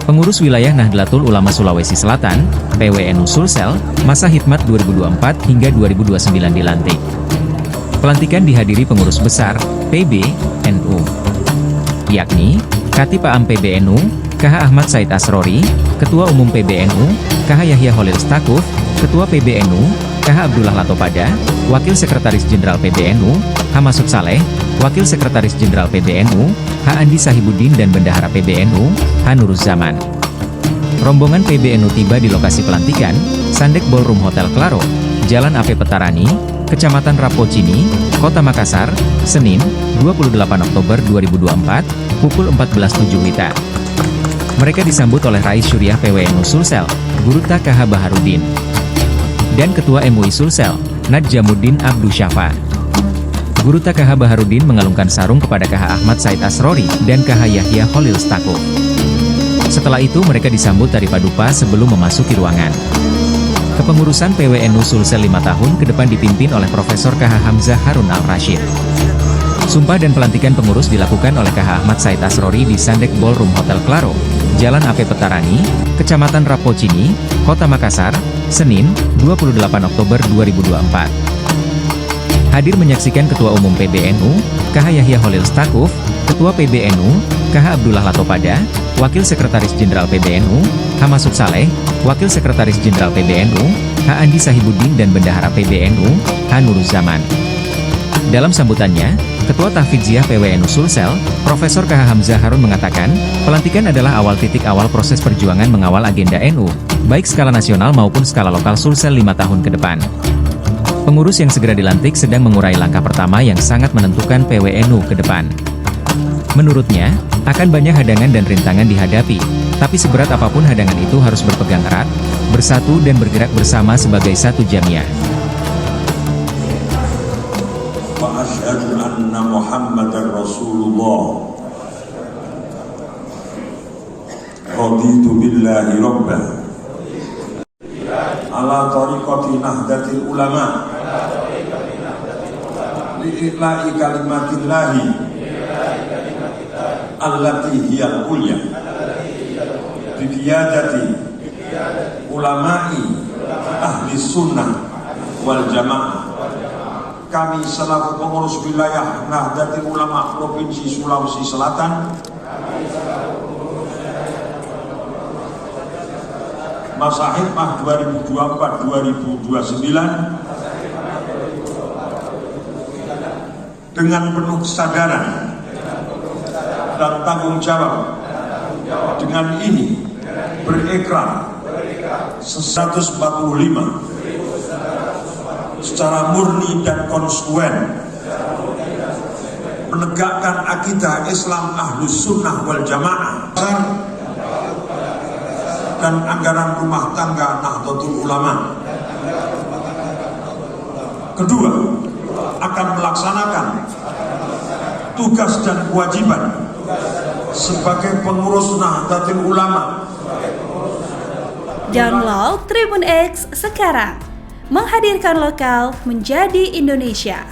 Pengurus Wilayah Nahdlatul Ulama Sulawesi Selatan, PWNU Sulsel, masa hikmat 2024 hingga 2029 dilantik. Pelantikan dihadiri pengurus besar, PBNU, yakni, Khatib Am PBNU, KH Ahmad Said Asrori, Ketua Umum PBNU, KH Yahya Holil Stakuf, Ketua PBNU, KH Abdullah Latopada, Wakil Sekretaris Jenderal PBNU, H. Masud Saleh, Wakil Sekretaris Jenderal PBNU, H. Andi Sahibuddin dan Bendahara PBNU, H. Nuruz Zaman. Rombongan PBNU tiba di lokasi pelantikan, Sandek Ballroom Hotel Claro, Jalan AP Petarani, Kecamatan Rapocini, Kota Makassar, Senin, 28 Oktober 2024, pukul 14.07 WITA. Mereka disambut oleh Rais Syuriah PWNU Sulsel, Guru KH Baharudin, dan Ketua MUI Sulsel, Nadjamuddin Abdu Syafa. Guru KH Baharudin mengalungkan sarung kepada KH Ahmad Said Asrori dan KH Yahya Holil Stakuf. Setelah itu mereka disambut tari padupa sebelum memasuki ruangan. Kepengurusan PWNU Sulsel 5 tahun ke depan dipimpin oleh Profesor KH Hamzah Harun Al-Rashid. Sumpah dan pelantikan pengurus dilakukan oleh KH Ahmad Said Asrori di Sandek Ballroom Hotel Claro, Jalan AP Petarani, Kecamatan Rapocini, Kota Makassar, Senin, 28 Oktober 2024. Hadir menyaksikan Ketua Umum PBNU, KH Yahya Holil Stakuf, Ketua PBNU, KH Abdullah Latopada, Wakil Sekretaris Jenderal PBNU, H. Masud Saleh, Wakil Sekretaris Jenderal PBNU, H. Andi Sahibuddin dan Bendahara PBNU, H. Nuruz Zaman. Dalam sambutannya, Ketua Tahfidziah PWNU Sulsel, Profesor KH Hamzah Harun mengatakan, pelantikan adalah awal titik awal proses perjuangan mengawal agenda NU, baik skala nasional maupun skala lokal Sulsel 5 tahun ke depan. Pengurus yang segera dilantik sedang mengurai langkah pertama yang sangat menentukan PWNU ke depan. Menurutnya, akan banyak hadangan dan rintangan dihadapi, tapi seberat apapun hadangan itu harus berpegang erat, bersatu dan bergerak bersama sebagai satu jamiah. Wa asyhadu anna Muhammadar Rasulullah. Raditu billahi rabbah. Ala tariqati nahdlatil ulama. Li'ila'i kalimatillahi allati hiyal ulya. Bibiyadati ulama'i ahli sunnah wal jamaah. Kami selaku pengurus wilayah Nahdlatul Ulama Provinsi Sulawesi Selatan, masa hikmah 2024-2029, dengan penuh kesadaran dan tanggung jawab, dengan ini berikrar 145 secara murni dan konsekuen menegakkan akidah Islam Ahlus Sunnah wal Jamaah dan anggaran rumah tangga Nahdlatul Ulama. Kedua, akan melaksanakan tugas dan kewajiban sebagai pengurus Nahdlatul Ulama. Download Tribun X sekarang, menghadirkan lokal menjadi Indonesia.